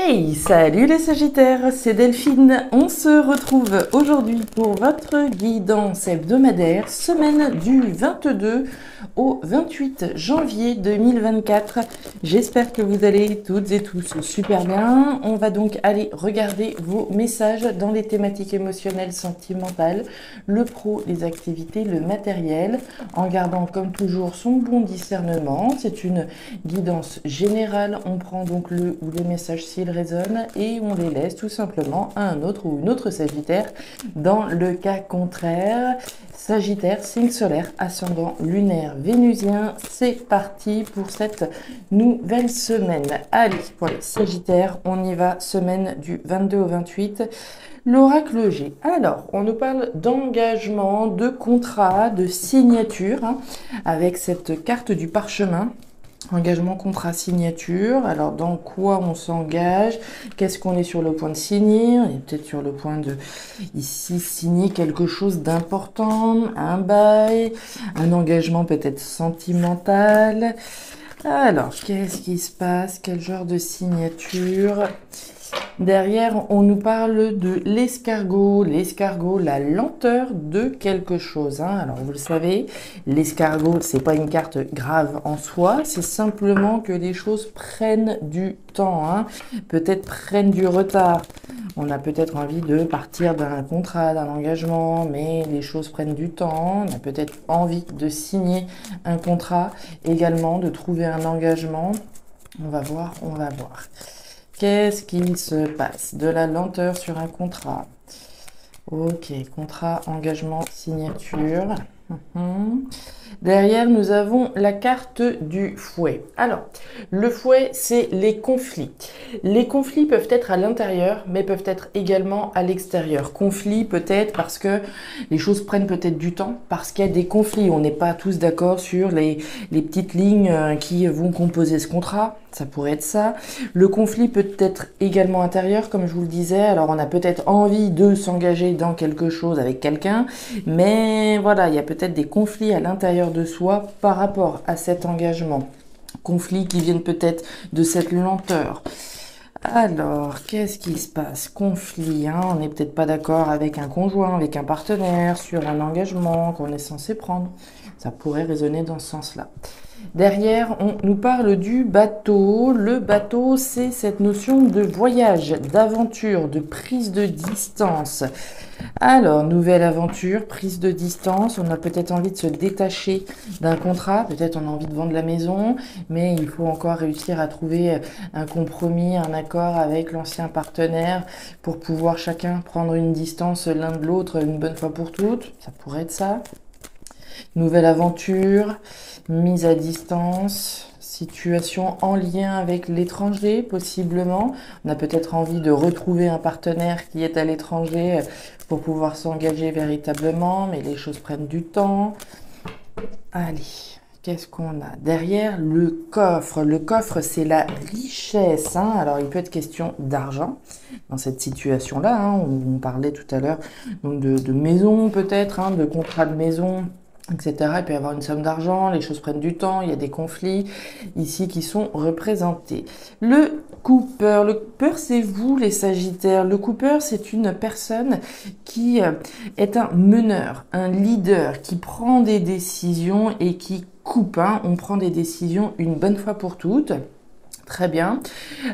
Hey, salut les Sagittaires, c'est Delphine. On se retrouve aujourd'hui pour votre guidance hebdomadaire, semaine du 22 au 28 janvier 2024. J'espère que vous allez toutes et tous super bien. On va donc aller regarder vos messages dans les thématiques émotionnelles, sentimentales, le pro, les activités, le matériel, en gardant comme toujours son bon discernement. C'est une guidance générale. On prend donc le ou les messages s'ils résonnent et on les laisse tout simplement à un autre ou une autre Sagittaire dans le cas contraire. Sagittaire, signe solaire, ascendant lunaire vénusien, c'est parti pour cette nouvelle semaine. Allez, pour les Sagittaires, on y va, semaine du 22 au 28. L'oracle G. Alors, on nous parle d'engagement, de contrat, de signature, avec cette carte du parchemin. Engagement, contrat, signature. Alors, dans quoi on s'engage? Qu'est-ce qu'on est sur le point de signer? On est peut-être sur le point de, ici, signer quelque chose d'important, un bail, un engagement peut-être sentimental. Alors, qu'est-ce qui se passe? Quel genre de signature? Derrière, on nous parle de l'escargot. L'escargot, la lenteur de quelque chose. Alors, vous le savez, l'escargot, c'est pas une carte grave en soi. C'est simplement que les choses prennent du temps. Peut-être prennent du retard. On a peut-être envie de partir d'un contrat, d'un engagement, mais les choses prennent du temps. On a peut-être envie de signer un contrat, également de trouver un engagement. On va voir, on va voir. Qu'est-ce qui se passe? De la lenteur sur un contrat. Ok, contrat, engagement, signature. Derrière, nous avons la carte du fouet. Alors, le fouet, c'est les conflits. Les conflits peuvent être à l'intérieur, mais peuvent être également à l'extérieur. Conflits peut-être parce que les choses prennent peut-être du temps, parce qu'il y a des conflits. On n'est pas tous d'accord sur les petites lignes qui vont composer ce contrat. Ça pourrait être ça. Le conflit peut être également intérieur, comme je vous le disais. Alors, on a peut-être envie de s'engager dans quelque chose avec quelqu'un, mais voilà, il y a peut-être des conflits à l'intérieur de soi par rapport à cet engagement. Conflits qui viennent peut-être de cette lenteur. Alors, qu'est-ce qui se passe? Conflit, on n'est peut-être pas d'accord avec un conjoint, avec un partenaire, sur un engagement qu'on est censé prendre. Ça pourrait résonner dans ce sens-là. Derrière, on nous parle du bateau. Le bateau, c'est cette notion de voyage, d'aventure, de prise de distance. Alors, nouvelle aventure, prise de distance. On a peut-être envie de se détacher d'un contrat. Peut-être on a envie de vendre la maison, mais il faut encore réussir à trouver un compromis, un accord avec l'ancien partenaire pour pouvoir chacun prendre une distance l'un de l'autre une bonne fois pour toutes. Ça pourrait être ça. Nouvelle aventure, mise à distance, situation en lien avec l'étranger possiblement. On a peut-être envie de retrouver un partenaire qui est à l'étranger pour pouvoir s'engager véritablement, mais les choses prennent du temps. Allez, qu'est-ce qu'on a? Derrière, le coffre. Le coffre, c'est la richesse. Alors, il peut être question d'argent dans cette situation-là. On parlait tout à l'heure de maison peut-être, de contrat de maison, etc. Il peut y avoir une somme d'argent, les choses prennent du temps, il y a des conflits ici qui sont représentés. Le Cooper, c'est vous les Sagittaires. Le Cooper, c'est une personne qui est un meneur, un leader, qui prend des décisions et qui coupe. On prend des décisions une bonne fois pour toutes. Très bien.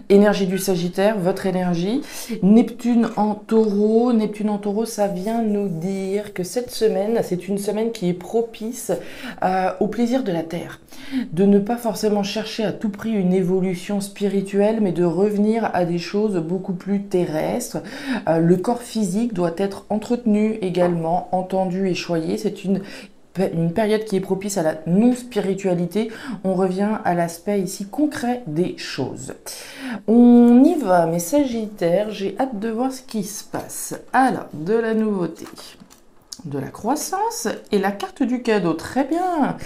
Énergie du Sagittaire, votre énergie. Neptune en taureau. Neptune en taureau, ça vient nous dire que cette semaine, c'est une semaine qui est propice au plaisir de la terre. De ne pas forcément chercher à tout prix une évolution spirituelle, mais de revenir à des choses beaucoup plus terrestres. Le corps physique doit être entretenu également, entendu et choyé. C'est une période qui est propice à la non-spiritualité. On revient à l'aspect ici concret des choses. On y va, mes Sagittaires, j'ai hâte de voir ce qui se passe. Alors, de la nouveauté. de la croissance et la carte du cadeau. Très bien.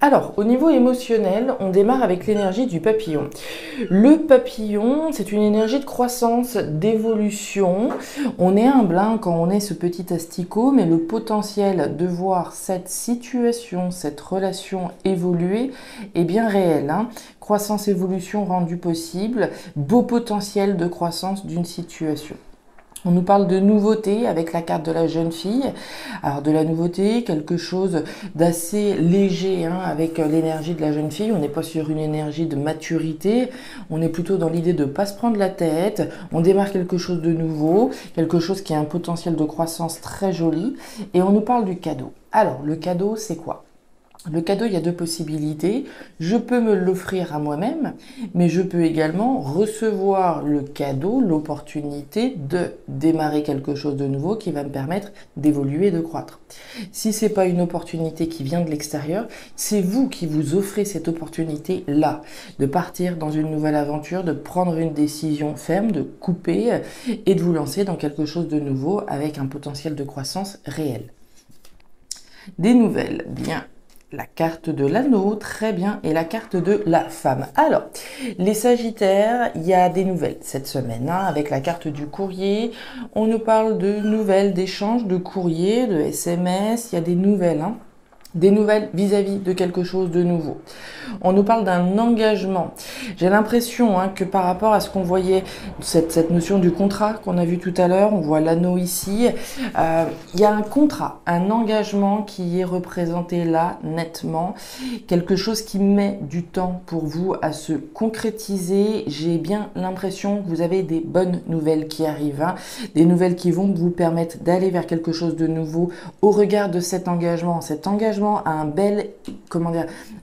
Alors, au niveau émotionnel, on démarre avec l'énergie du papillon. Le papillon, c'est une énergie de croissance, d'évolution. On est humble hein, quand on est ce petit asticot, mais le potentiel de voir cette situation, cette relation évoluer est bien réel. Hein. Croissance, évolution rendue possible, beau potentiel de croissance d'une situation. On nous parle de nouveauté avec la carte de la jeune fille. Alors de la nouveauté, quelque chose d'assez léger hein, avec l'énergie de la jeune fille. On n'est pas sur une énergie de maturité. On est plutôt dans l'idée de ne pas se prendre la tête. On démarre quelque chose de nouveau, quelque chose qui a un potentiel de croissance très joli. Et on nous parle du cadeau. Alors le cadeau, c'est quoi ? Le cadeau, il y a deux possibilités. Je peux me l'offrir à moi-même, mais je peux également recevoir le cadeau, l'opportunité de démarrer quelque chose de nouveau qui va me permettre d'évoluer et de croître. Si c'est pas une opportunité qui vient de l'extérieur, c'est vous qui vous offrez cette opportunité-là, de partir dans une nouvelle aventure, de prendre une décision ferme, de couper et de vous lancer dans quelque chose de nouveau avec un potentiel de croissance réel. Des nouvelles, bien. La carte de l'anneau, très bien, et la carte de la femme. Alors, les Sagittaires, il y a des nouvelles cette semaine, hein, avec la carte du courrier. On nous parle de nouvelles, d'échanges, de courrier, de SMS, il y a des nouvelles, hein. Des nouvelles vis-à-vis de quelque chose de nouveau. On nous parle d'un engagement. J'ai l'impression hein, que par rapport à ce qu'on voyait, cette notion du contrat qu'on a vu tout à l'heure, on voit l'anneau ici, il y a un contrat, un engagement qui est représenté là nettement, quelque chose qui met du temps pour vous à se concrétiser. J'ai bien l'impression que vous avez des bonnes nouvelles qui arrivent, hein, des nouvelles qui vont vous permettre d'aller vers quelque chose de nouveau au regard de cet engagement. Cet engagement a un bel,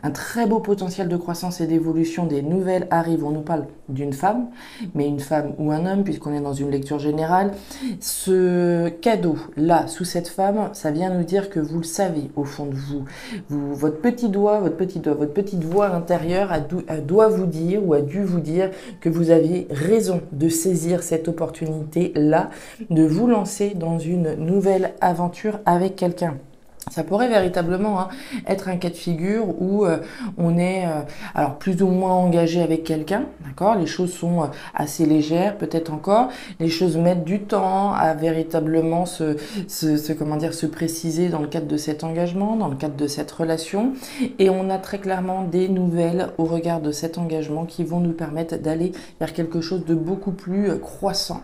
un très beau potentiel de croissance et d'évolution. Des nouvelles arrivent. On nous parle d'une femme, mais une femme ou un homme, puisqu'on est dans une lecture générale. Ce cadeau, là, sous cette femme, ça vient nous dire que vous le savez au fond de vous. Votre petit doigt, votre petite voix intérieure doit vous dire ou a dû vous dire que vous aviez raison de saisir cette opportunité-là, de vous lancer dans une nouvelle aventure avec quelqu'un. Ça pourrait véritablement hein, être un cas de figure où on est alors plus ou moins engagé avec quelqu'un, d'accord ? Les choses sont assez légères, peut-être encore. Les choses mettent du temps à véritablement se préciser dans le cadre de cet engagement, dans le cadre de cette relation. Et on a très clairement des nouvelles au regard de cet engagement qui vont nous permettre d'aller vers quelque chose de beaucoup plus croissant.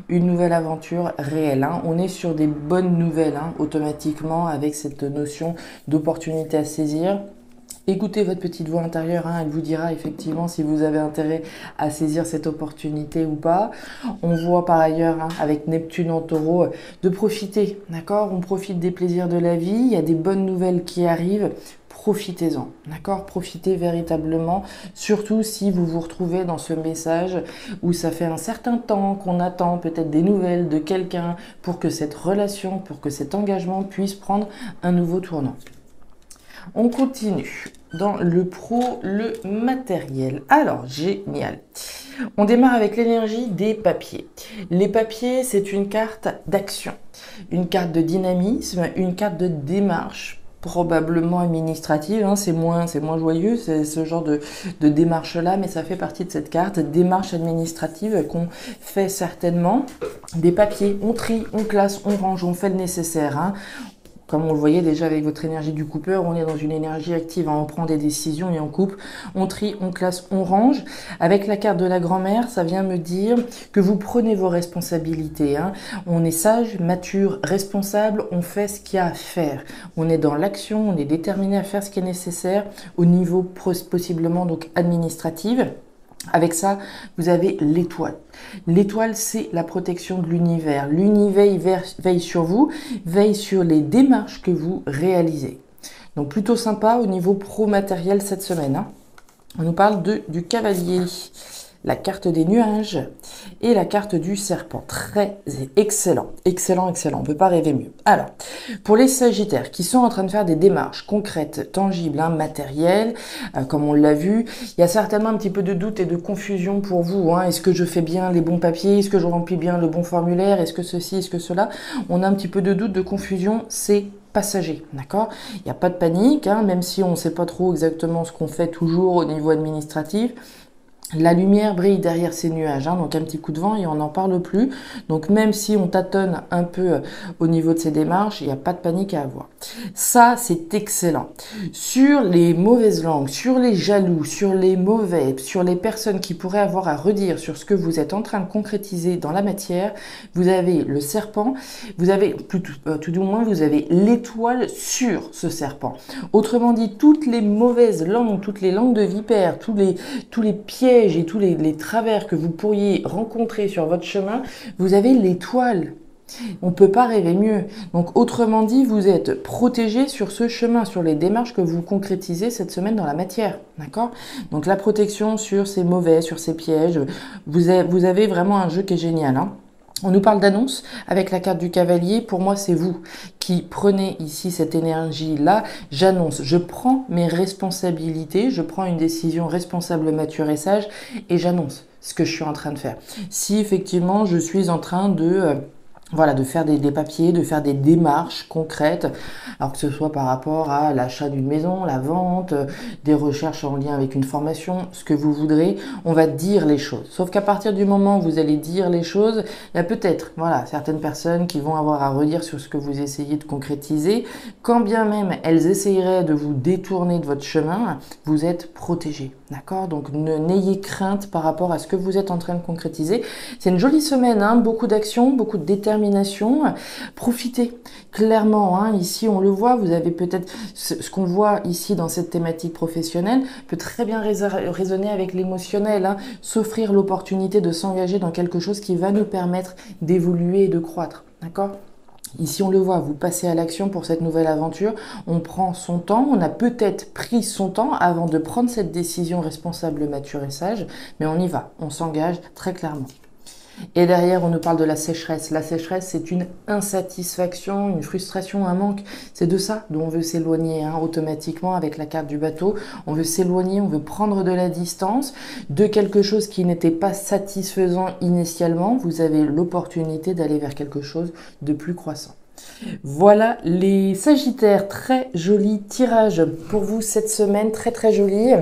Une nouvelle aventure réelle. Hein. On est sur des bonnes nouvelles hein, automatiquement avec cette notion d'opportunité à saisir. Écoutez votre petite voix intérieure, hein, elle vous dira effectivement si vous avez intérêt à saisir cette opportunité ou pas. On voit par ailleurs hein, avec Neptune en taureau de profiter, d'accord ? On profite des plaisirs de la vie, il y a des bonnes nouvelles qui arrivent. Profitez-en, d'accord ? Profitez véritablement, surtout si vous vous retrouvez dans ce message où ça fait un certain temps qu'on attend peut-être des nouvelles de quelqu'un pour que cette relation, pour que cet engagement puisse prendre un nouveau tournant. On continue dans le pro, le matériel. Alors, génial. On démarre avec l'énergie des papiers. Les papiers, c'est une carte d'action, une carte de dynamisme, une carte de démarche, probablement administrative, hein, c'est moins joyeux, c'est ce genre de démarche-là, mais ça fait partie de cette carte, démarche administrative qu'on fait certainement. Des papiers, on trie, on classe, on range, on fait le nécessaire. Hein. Comme on le voyait déjà avec votre énergie du coupeur, on est dans une énergie active, hein, on prend des décisions et on coupe, on trie, on classe, on range. Avec la carte de la grand-mère, ça vient me dire que vous prenez vos responsabilités. Hein. On est sage, mature, responsable, on fait ce qu'il y a à faire. On est dans l'action, on est déterminé à faire ce qui est nécessaire au niveau possiblement donc administratif. Avec ça, vous avez l'étoile. L'étoile, c'est la protection de l'univers. L'univers veille sur vous, veille sur les démarches que vous réalisez. Donc plutôt sympa au niveau pro-matériel cette semaine. Hein. On nous parle du cavalier. la carte des nuages et la carte du serpent. Très excellent, excellent, excellent. On ne peut pas rêver mieux. Alors, pour les Sagittaires qui sont en train de faire des démarches concrètes, tangibles, hein, matérielles, comme on l'a vu, il y a certainement un petit peu de doute et de confusion pour vous. Hein. Est-ce que je fais bien les bons papiers? Est-ce que je remplis bien le bon formulaire? Est-ce que ceci? Est-ce que cela? On a un petit peu de doute, de confusion. C'est passager, d'accord? Il n'y a pas de panique, hein, même si on ne sait pas trop exactement ce qu'on fait toujours au niveau administratif. La lumière brille derrière ces nuages, hein, donc un petit coup de vent et on n'en parle plus. Donc même si on tâtonne un peu au niveau de ces démarches, il n'y a pas de panique à avoir. Ça, c'est excellent. Sur les mauvaises langues, sur les jaloux, sur les mauvais, sur les personnes qui pourraient avoir à redire sur ce que vous êtes en train de concrétiser dans la matière, vous avez le serpent, vous avez, tout du moins, vous avez l'étoile sur ce serpent. Autrement dit, toutes les mauvaises langues, toutes les langues de vipère, tous les pièges et tous les travers que vous pourriez rencontrer sur votre chemin, vous avez l'étoile. On ne peut pas rêver mieux. Donc, autrement dit, vous êtes protégé sur ce chemin, sur les démarches que vous concrétisez cette semaine dans la matière. D'accord? Donc, la protection sur ces mauvais, sur ces pièges, vous avez vraiment un jeu qui est génial, hein. On nous parle d'annonce avec la carte du cavalier. Pour moi, c'est vous qui prenez ici cette énergie-là. J'annonce, je prends mes responsabilités, je prends une décision responsable, mature et sage et j'annonce ce que je suis en train de faire. Si effectivement, je suis en train de faire des papiers, de faire des démarches concrètes, alors que ce soit par rapport à l'achat d'une maison, la vente, des recherches en lien avec une formation, ce que vous voudrez, on va dire les choses. Sauf qu'à partir du moment où vous allez dire les choses, il y a peut-être, certaines personnes qui vont avoir à redire sur ce que vous essayez de concrétiser. Quand bien même elles essayeraient de vous détourner de votre chemin, vous êtes protégé. D'accord? Donc n'ayez crainte par rapport à ce que vous êtes en train de concrétiser. C'est une jolie semaine, hein, beaucoup d'actions, beaucoup de détermination. Profitez clairement, hein, ici on le voit, vous avez peut-être ce qu'on voit ici dans cette thématique professionnelle peut très bien résonner avec l'émotionnel, hein, s'offrir l'opportunité de s'engager dans quelque chose qui va nous permettre d'évoluer et de croître. D'accord? Ici, on le voit, vous passez à l'action pour cette nouvelle aventure. On prend son temps, on a peut-être pris son temps avant de prendre cette décision responsable, mature et sage, mais on y va, on s'engage très clairement. Et derrière, on nous parle de la sécheresse. La sécheresse, c'est une insatisfaction, une frustration, un manque. C'est de ça dont on veut s'éloigner, hein, automatiquement avec la carte du bateau. On veut s'éloigner, on veut prendre de la distance de quelque chose qui n'était pas satisfaisant initialement. Vous avez l'opportunité d'aller vers quelque chose de plus croissant. Voilà les Sagittaires, très joli tirage pour vous cette semaine, très très joli.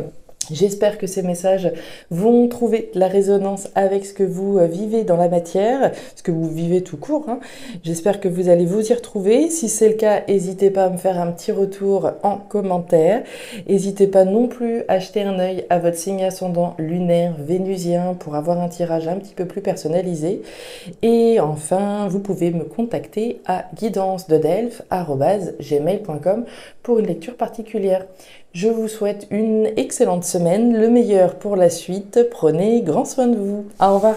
J'espère que ces messages vont trouver la résonance avec ce que vous vivez dans la matière, ce que vous vivez tout court, hein. J'espère que vous allez vous y retrouver. Si c'est le cas, n'hésitez pas à me faire un petit retour en commentaire. N'hésitez pas non plus à jeter un œil à votre signe ascendant lunaire vénusien pour avoir un tirage un petit peu plus personnalisé. Et enfin, vous pouvez me contacter à guidancededelphes@gmail.com pour une lecture particulière. Je vous souhaite une excellente semaine, le meilleur pour la suite. Prenez grand soin de vous. Au revoir.